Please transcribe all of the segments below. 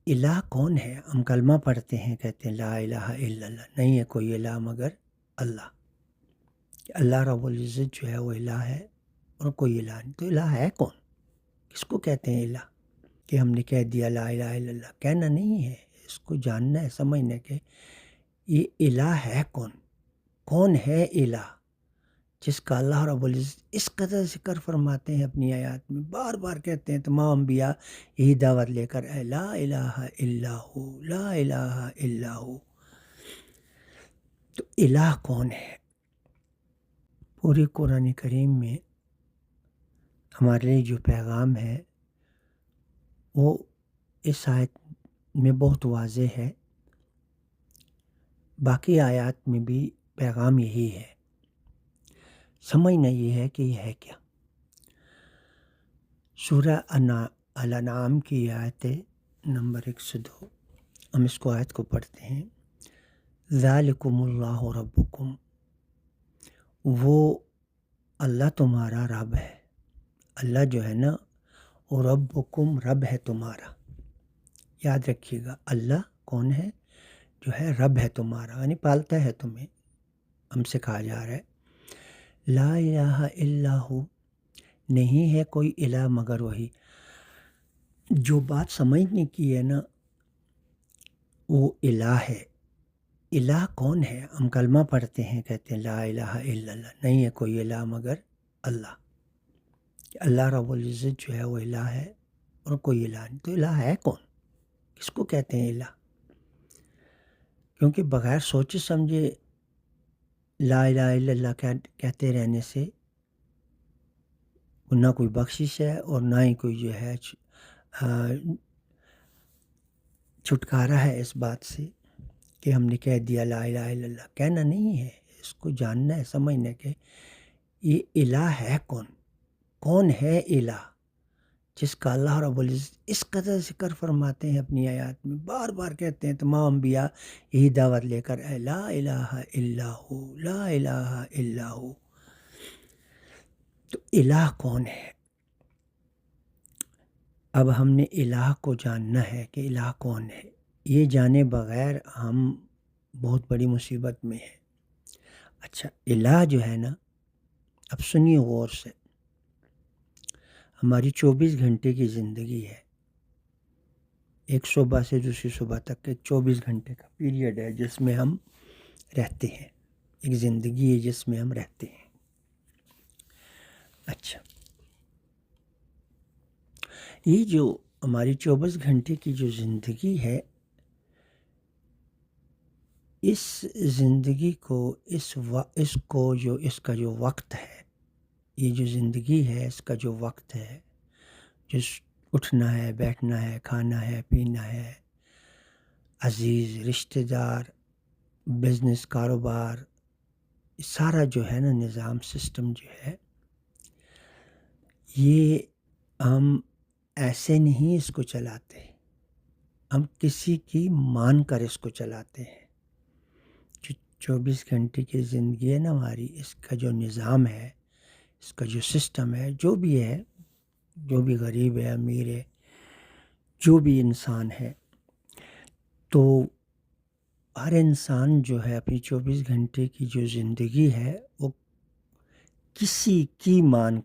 الہ کون ہے؟ ہم کلمہ پڑھتے ہیں، کہتے ہیں لا الہ الا اللہ، نہیں ہے کوئی الہ مگر اللہ، کہ اللہ رب العزت جو ہے وہ الہ ہے اور کوئی الہ نہیں۔ تو الہ ہے کون؟ کس کو کہتے ہیں الہ؟ کہ ہم نے کہہ دیا لا الہ الا اللہ، کہنا نہیں ہے، اس کو جاننا ہے، سمجھنا ہے کہ یہ الہ ہے کون؟ کون ہے الہ جس کا اللہ رب العزت اس قدر ذکر فرماتے ہیں اپنی آیات میں، بار بار کہتے ہیں، تمام انبیاء یہی دعوت لے کر اے لا الہ الا ہو، لا الہ الا ہو۔ تو الہ کون ہے؟ پورے قرآن کریم میں ہمارے لیے جو پیغام ہے وہ اس آیت میں بہت واضح ہے، باقی آیات میں بھی پیغام یہی ہے۔ سمجھنا یہ ہے کہ یہ ہے کیا۔ سورہ الانعام کی آیت نمبر 102، ہم اس کو آیت کو پڑھتے ہیں۔ ذالکم اللہ ربکم، وہ اللہ تمہارا رب ہے۔ اللہ جو ہے نا وہ ربکم، رب ہے تمہارا۔ یاد رکھیے گا، اللہ کون ہے؟ جو ہے رب ہے تمہارا، یعنی پالتا ہے تمہیں۔ ہم سے کہا جا رہا ہے لا الہ الا ہو، نہیں ہے کوئی الہ مگر وہی۔ جو بات سمجھنے کی ہے نا وہ الہ ہے۔ الہ کون ہے؟ ہم کلمہ پڑھتے ہیں، کہتے ہیں لا الہ الا اللہ، نہیں ہے کوئی الہ مگر اللہ، کہ اللہ رب العزت جو ہے وہ الہ ہے اور کوئی الہ نہیں۔ تو الہ ہے کون؟ کس کو کہتے ہیں الہ؟ کیونکہ بغیر سوچے سمجھے لا الہ الا اللہ کہتے رہنے سے نہ کوئی بخشش ہے اور نہ ہی کوئی جو ہے چھٹکارا ہے اس بات سے کہ ہم نے کہہ دیا لا الہ الا اللہ۔ کہنا نہیں ہے، اس کو جاننا ہے، سمجھنا ہے کہ یہ الہ ہے کون؟ کون ہے الہ جس کا اللہ رب العزت اس قدر ذکر فرماتے ہیں اپنی آیات میں، بار بار کہتے ہیں، تمام انبیاء یہی دعوت لے کر اے لا الہ الا ہو، لا الہ الا ہو۔ تو الہ کون ہے؟ اب ہم نے الہ کو جاننا ہے کہ الہ کون ہے۔ یہ جانے بغیر ہم بہت بڑی مصیبت میں ہیں۔ اچھا، الہ جو ہے نا، اب سنیے غور سے، ہماری 24 گھنٹے کی زندگی ہے، ایک صبح سے دوسری صبح تک ایک 24 گھنٹے کا پیریڈ ہے جس میں ہم رہتے ہیں، ایک زندگی ہے جس میں ہم رہتے ہیں۔ اچھا، یہ جو ہماری 24 گھنٹے کی جو زندگی ہے، اس زندگی کو اس کا جو وقت ہے، یہ جو زندگی ہے اس کا جو وقت ہے، جس اٹھنا ہے، بیٹھنا ہے، کھانا ہے، پینا ہے، عزیز رشتہ دار، بزنس، کاروبار، سارا جو ہے نا نظام، سسٹم جو ہے، یہ ہم ایسے نہیں اس کو چلاتے، ہم کسی کی مان کر اس کو چلاتے ہیں۔ جو 24 گھنٹے کی زندگی ہے نا ہماری، اس کا جو نظام ہے، اس کا جو سسٹم ہے، جو بھی ہے، جو بھی غریب ہے، امیر ہے، جو بھی انسان ہے، تو ہر انسان جو ہے اپنی 24 گھنٹے کی جو زندگی ہے وہ کسی کی مان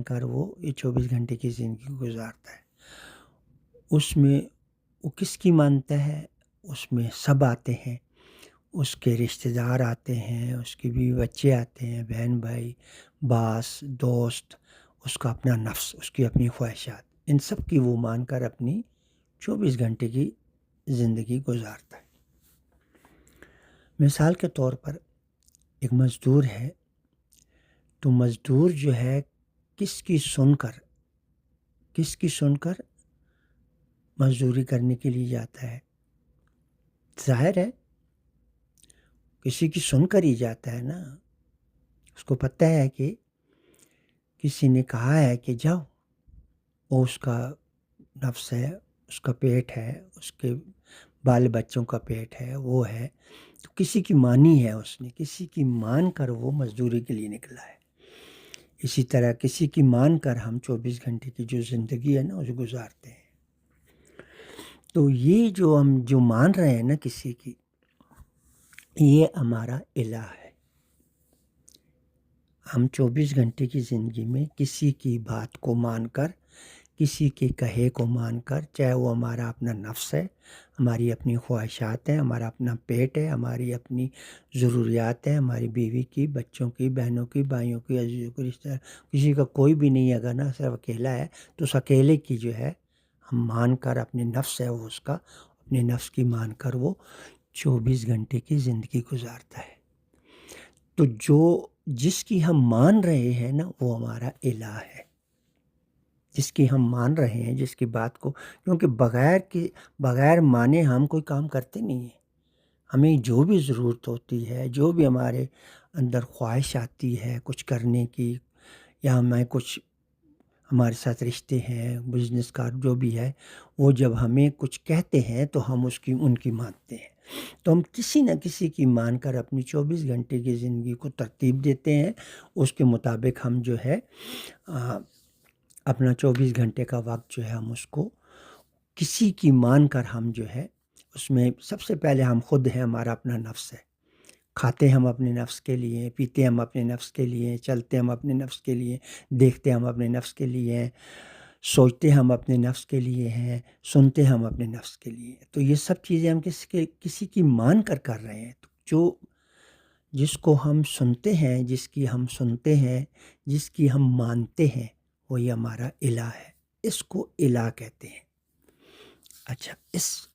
کر وہ یہ 24 گھنٹے کی زندگی گزارتا ہے۔ اس میں وہ کس کی مانتا ہے؟ اس میں سب آتے ہیں، اس کے رشتہ دار آتے ہیں، اس کے بیوی بچے آتے ہیں، بہن بھائی، باس، دوست، اس کا اپنا نفس، اس کی اپنی خواہشات، ان سب کی وہ مان کر اپنی 24 گھنٹے کی زندگی گزارتا ہے۔ مثال کے طور پر ایک مزدور ہے، تو مزدور جو ہے کس کی سن کر مزدوری کرنے کے لیے جاتا ہے؟ ظاہر ہے کسی کی سن کر ہی جاتا ہے نا۔ اس کو پتہ ہے کہ کسی نے کہا ہے کہ جاؤ، وہ اس کا نفس ہے، اس کا پیٹ ہے، اس کے بال بچوں کا پیٹ ہے، وہ ہے، تو کسی کی مانی ہے، اس نے کسی کی مان کر وہ مزدوری کے لیے نکلا ہے۔ اسی طرح کسی کی مان کر ہم 24 گھنٹے کی جو زندگی ہے نا اسے گزارتے ہیں۔ تو یہ جو ہم جو مان رہے ہیں نا کسی کی، یہ ہمارا الہ ہے۔ ہم 24 گھنٹے کی زندگی میں کسی کی بات کو مان کر، کسی کے کہے کو مان کر، چاہے وہ ہمارا اپنا نفس ہے، ہماری اپنی خواہشات ہیں، ہمارا اپنا پیٹ ہے، ہماری اپنی ضروریات ہیں، ہماری بیوی کی، بچوں کی، بہنوں کی، بھائیوں کی، عزیزوں کی، رشتہ دار، کسی کا کوئی بھی نہیں اگر نا صرف اکیلا ہے، تو اس اکیلے کی جو ہے ہم مان کر، اپنے نفس ہے وہ اس کا، اپنے نفس کی مان کر وہ 24 گھنٹے کی زندگی گزارتا ہے۔ تو جس کی ہم مان رہے ہیں نا وہ ہمارا الہ ہے، جس کی ہم مان رہے ہیں، جس کی بات کو، کیونکہ بغیر مانے ہم کوئی کام کرتے نہیں ہیں۔ ہمیں جو بھی ضرورت ہوتی ہے، جو بھی ہمارے اندر خواہش آتی ہے کچھ کرنے کی، یا ہمیں کچھ ہمارے ساتھ رشتے ہیں، بزنس کار جو بھی ہے، وہ جب ہمیں کچھ کہتے ہیں تو ہم ان کی مانتے ہیں۔ تو ہم کسی نہ کسی کی مان کر اپنی 24 گھنٹے کی زندگی کو ترتیب دیتے ہیں، اس کے مطابق ہم جو ہے اپنا 24 گھنٹے کا وقت جو ہے ہم اس کو کسی کی مان کر ہم جو ہے اس میں سب سے پہلے ہم خود ہیں، ہمارا اپنا نفس ہے۔ کھاتے ہم اپنے نفس کے لیے، پیتے ہم اپنے نفس کے لیے، چلتے ہم اپنے نفس کے لیے، دیکھتے ہم اپنے نفس کے لیے ہیں، سوچتے ہم اپنے نفس کے لیے ہیں، سنتے ہم اپنے نفس کے لیے۔ تو یہ سب چیزیں ہم کسی کی مان کر رہے ہیں۔ تو جس کو ہم سنتے ہیں، جس کی ہم سنتے ہیں، جس کی ہم مانتے ہیں، وہی ہمارا الہ ہے۔ اس کو الہ کہتے ہیں۔ اچھا،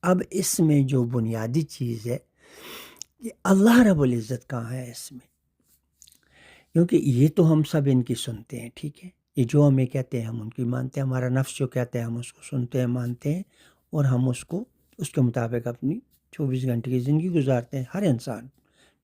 اب اس میں جو بنیادی چیز ہے کہ اللہ رب العزت کہاں ہے اس میں، کیونکہ یہ تو ہم سب ان کی سنتے ہیں، ٹھیک ہے، یہ جو ہمیں کہتے ہیں ہم ان کی مانتے ہیں، ہمارا نفس جو کہتے ہیں ہم اس کو سنتے ہیں، مانتے ہیں، اور ہم اس کے مطابق اپنی 24 گھنٹے کی زندگی گزارتے ہیں۔ ہر انسان،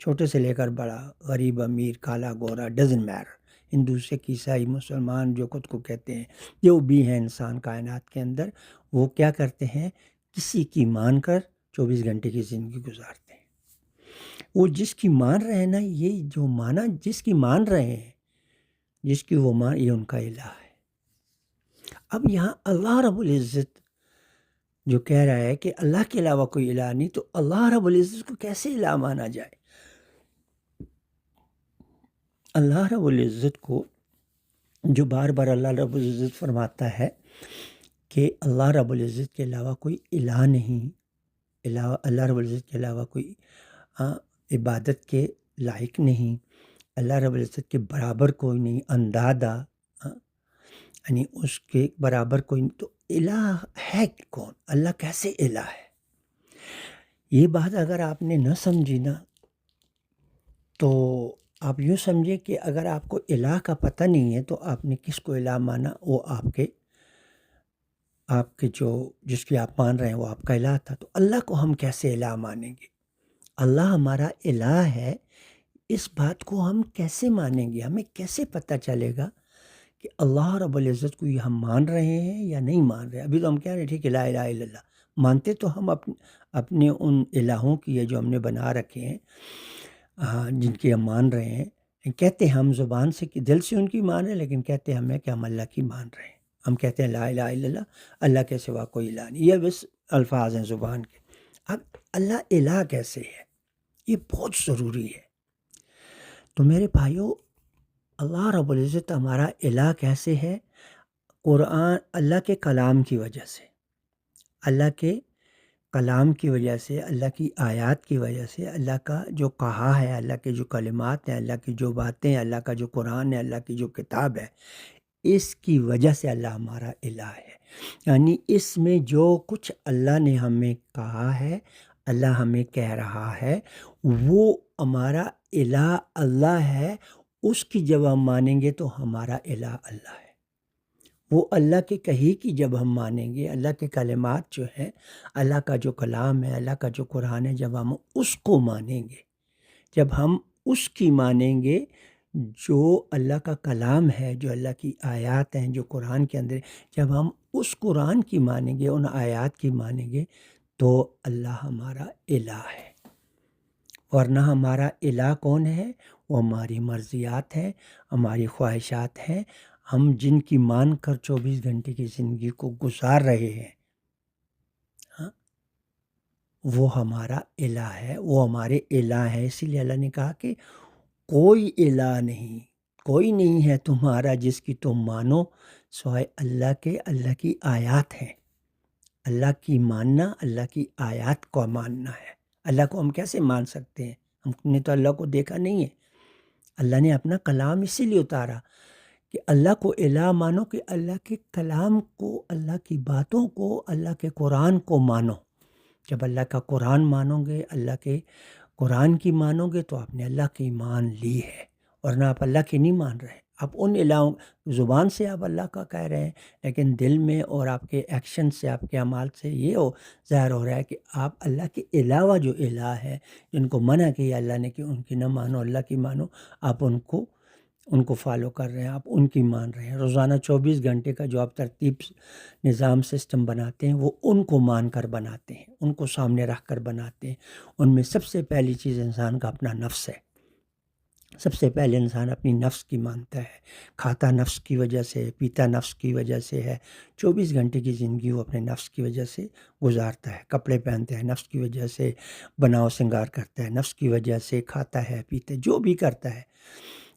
چھوٹے سے لے کر بڑا، غریب امیر، کالا گورا، ڈزن میٹر، ہندو سکھ عیسائی مسلمان، جو خود کو کہتے ہیں، جو بھی ہیں انسان کائنات کے اندر، وہ کیا کرتے ہیں، کسی کی مان کر 24 گھنٹے کی زندگی گزارتے ہیں۔ وہ جس کی مان رہے ہیں نا، یہ جو مانا جس کی مان رہے ہیں، جس کی وہ مان، یہ ان کا الہ ہے۔ اب یہاں اللہ رب العزت جو کہہ رہا ہے کہ اللہ کے علاوہ کوئی الہ نہیں، تو اللہ رب العزت کو کیسے الہ مانا جائے؟ اللہ رب العزت کو جو بار بار اللہ رب العزت فرماتا ہے کہ اللہ رب العزت کے علاوہ کوئی الہ نہیں، اللہ رب العزت کے علاوہ کوئی عبادت کے لائق نہیں، اللہ رب العزت کے برابر کوئی نہیں، اندادہ، یعنی اس کے برابر کوئی نہیں، تو الہ ہے کون؟ اللہ کیسے الہ ہے؟ یہ بات اگر آپ نے نہ سمجھی نا، تو آپ یوں سمجھے کہ اگر آپ کو الہ کا پتہ نہیں ہے تو آپ نے کس کو الہ مانا؟ وہ آپ کے جس کی آپ مان رہے ہیں وہ آپ کا الہ تھا۔ تو اللہ کو ہم کیسے الہ مانیں گے؟ اللہ ہمارا الہ ہے، اس بات کو ہم کیسے مانیں گے؟ ہمیں کیسے پتہ چلے گا کہ اللہ رب العزت کو یہ ہم مان رہے ہیں یا نہیں مان رہے؟ ابھی تو ہم کہہ رہے ہیں ٹھیک ہے، لا الہ الا اللہ مانتے تو ہم اپنے ان الہوں کی ہے جو ہم نے بنا رکھے ہیں، جن کی ہم مان رہے ہیں، کہتے ہیں ہم زبان سے کہ دل سے ان کی مان رہے ہیں، لیکن کہتے ہمیں کہ ہم اللہ کی مان رہے ہیں۔ ہم کہتے ہیں لا الہ الا اللہ، اللہ کے سوا کوئی الہ نہیں، یہ بس الفاظ ہیں زبان کے۔ اب اللہ الہ کیسے ہے، یہ بہت ضروری ہے۔ تو میرے بھائیو، اللہ رب العزت ہمارا الہ کیسے ہے؟ قرآن، اللہ کے کلام کی وجہ سے، اللہ کے کلام کی وجہ سے، اللہ کی آیات کی وجہ سے، اللہ کا جو کہا ہے، اللہ کے جو کلمات ہیں، اللہ کی جو باتیں ہیں، اللہ کا جو قرآن ہے، اللہ کی جو کتاب ہے، اس کی وجہ سے اللہ ہمارا الہ ہے۔ یعنی اس میں جو کچھ اللہ نے ہمیں کہا ہے، اللہ ہمیں کہہ رہا ہے، وہ ہمارا الہ اللہ ہے۔ اس کی جب ہم مانیں گے تو ہمارا الہ اللہ ہے۔ وہ اللہ کے کہی کی جب ہم مانیں گے، اللہ کے کلمات جو ہیں، اللہ کا جو کلام ہے، اللہ کا جو قرآن ہے، جب ہم اس کو مانیں گے، جب ہم اس کی مانیں گے، جو اللہ کا کلام ہے، جو اللہ کی آیات ہیں، جو قرآن کے اندر، جب ہم اس قرآن کی مانیں گے، ان آیات کی مانیں گے، تو اللہ ہمارا الہ ہے۔ ورنہ ہمارا الہ کون ہے؟ وہ ہماری مرضیات ہیں، ہماری خواہشات ہیں، ہم جن کی مان کر 24 گھنٹے کی زندگی کو گزار رہے ہیں، ہاں، وہ ہمارا الہ ہے، وہ ہمارے الہ ہے۔ اسی لیے اللہ نے کہا کہ کوئی الہ نہیں، کوئی نہیں ہے تمہارا جس کی تم مانو سوائے اللہ کے۔ اللہ کی آیات ہیں، اللہ کی ماننا اللہ کی آیات کو ماننا ہے۔ اللہ کو ہم کیسے مان سکتے ہیں؟ ہم نے تو اللہ کو دیکھا نہیں ہے۔ اللہ نے اپنا کلام اسی لیے اتارا کہ اللہ کو الہ مانو، کہ اللہ کے کلام کو، اللہ کی باتوں کو، اللہ کے قرآن کو مانو۔ جب اللہ کا قرآن مانو گے، اللہ کے قرآن کی مانو گے، تو آپ نے اللہ کی مان لی ہے، ورنہ آپ اللہ کی نہیں مان رہے۔ آپ ان الہوں، زبان سے آپ اللہ کا کہہ رہے ہیں، لیکن دل میں اور آپ کے ایکشن سے، آپ کے اعمال سے یہ ظاہر ہو رہا ہے کہ آپ اللہ کے علاوہ جو الہ ہے، جن کو منع کیا اللہ نے کہ ان کی نہ مانو، اللہ کی مانو، آپ ان کو فالو کر رہے ہیں، آپ ان کی مان رہے ہیں۔ روزانہ 24 گھنٹے کا جو آپ ترتیب، نظام، سسٹم بناتے ہیں، وہ ان کو مان کر بناتے ہیں، ان کو سامنے رکھ کر بناتے ہیں۔ ان میں سب سے پہلی چیز انسان کا اپنا نفس ہے۔ سب سے پہلے انسان اپنی نفس کی مانتا ہے، کھاتا نفس کی وجہ سے، پیتا نفس کی وجہ سے ہے۔ 24 گھنٹے کی زندگی وہ اپنے نفس کی وجہ سے گزارتا ہے۔ کپڑے پہنتا ہے نفس کی وجہ سے، بناؤ سنگار کرتا ہے نفس کی وجہ سے، کھاتا ہے، پیتا ہے، جو بھی کرتا ہے،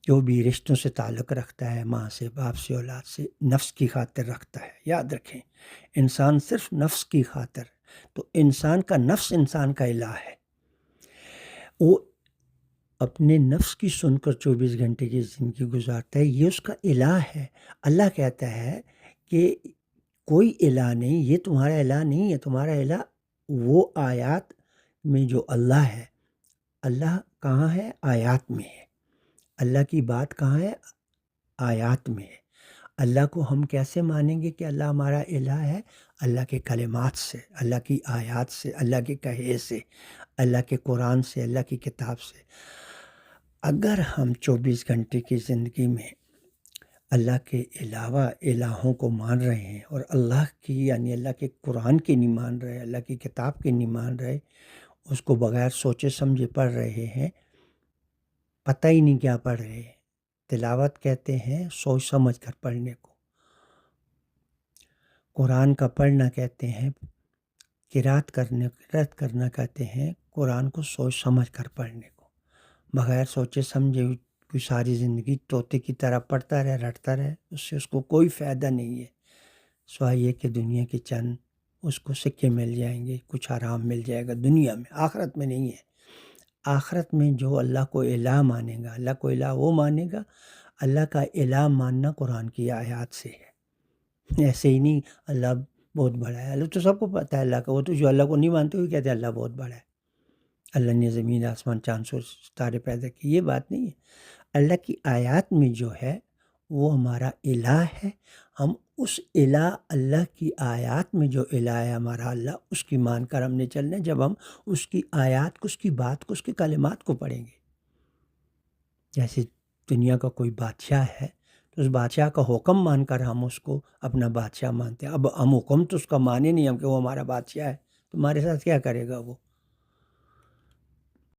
جو بھی رشتوں سے تعلق رکھتا ہے، ماں سے، باپ سے، اولاد سے، نفس کی خاطر رکھتا ہے۔ یاد رکھیں، انسان صرف نفس کی خاطر، تو انسان کا نفس انسان کا الہ ہے۔ وہ اپنے نفس کی سن کر 24 گھنٹے کی زندگی گزارتا ہے، یہ اس کا الہ ہے۔ اللہ کہتا ہے کہ کوئی الہ نہیں، یہ تمہارا الہ نہیں ہے، تمہارا الہ وہ آیات میں جو اللہ ہے۔ اللہ کہاں ہے؟ آیات میں ہے۔ اللہ کی بات کہاں ہے؟ آیات میں ہے۔ اللہ کو ہم کیسے مانیں گے کہ اللہ ہمارا الہ ہے؟ اللہ کے کلمات سے، اللہ کی آیات سے، اللہ کے کہے سے، اللہ کے قرآن سے، اللہ کی کتاب سے۔ اگر ہم 24 گھنٹے کی زندگی میں اللہ کے علاوہ الہوں کو مان رہے ہیں، اور اللہ کی، یعنی اللہ کے قرآن کی نہیں مان رہے، اللہ کی کتاب کی نہیں مان رہے، اس کو بغیر سوچے سمجھے پڑھ رہے ہیں، پتہ ہی نہیں کیا پڑھ رہے ہیں۔ تلاوت کہتے ہیں سوچ سمجھ کر پڑھنے کو، قرآن کا پڑھنا کہتے ہیں، قرات کرنا کہتے ہیں قرآن کو سوچ سمجھ کر پڑھنے کو۔ بغیر سوچے سمجھے کوئی ساری زندگی طوطے کی طرح پڑھتا رہے، رٹتا رہے، اس سے اس کو کوئی فائدہ نہیں ہے، سوائے یہ کہ دنیا کے چند اس کو سکے مل جائیں گے، کچھ آرام مل جائے گا دنیا میں، آخرت میں نہیں ہے۔ آخرت میں جو اللہ کو الہ مانے گا، اللہ کو الہ وہ مانے گا، اللہ کا الہ ماننا قرآن کی آیات سے ہے۔ ایسے ہی نہیں اللہ بہت بڑا ہے، اللہ تو سب کو پتہ ہے اللہ کا، وہ تو جو اللہ کو نہیں مانتے ہوئے کہتے ہیں اللہ بہت بڑا ہے، اللہ نے زمین آسمان چاند سورج ستارے پیدا کیے، یہ بات نہیں ہے۔ اللہ کی آیات میں جو ہے وہ ہمارا الہ ہے۔ ہم اس الہ، اللہ کی آیات میں جو الہ ہے ہمارا اللہ، اس کی مان کر ہم نے چلنا ہے۔ جب ہم اس کی آیات کو، اس کی بات کو، اس کے کلمات کو پڑھیں گے، جیسے دنیا کا کوئی بادشاہ ہے تو اس بادشاہ کا حکم مان کر ہم اس کو اپنا بادشاہ مانتے ہیں۔ اب ہم حکم تو اس کا مانے نہیں، ہم کہ وہ ہمارا بادشاہ ہے، تمہارے ساتھ کیا کرے گا وہ؟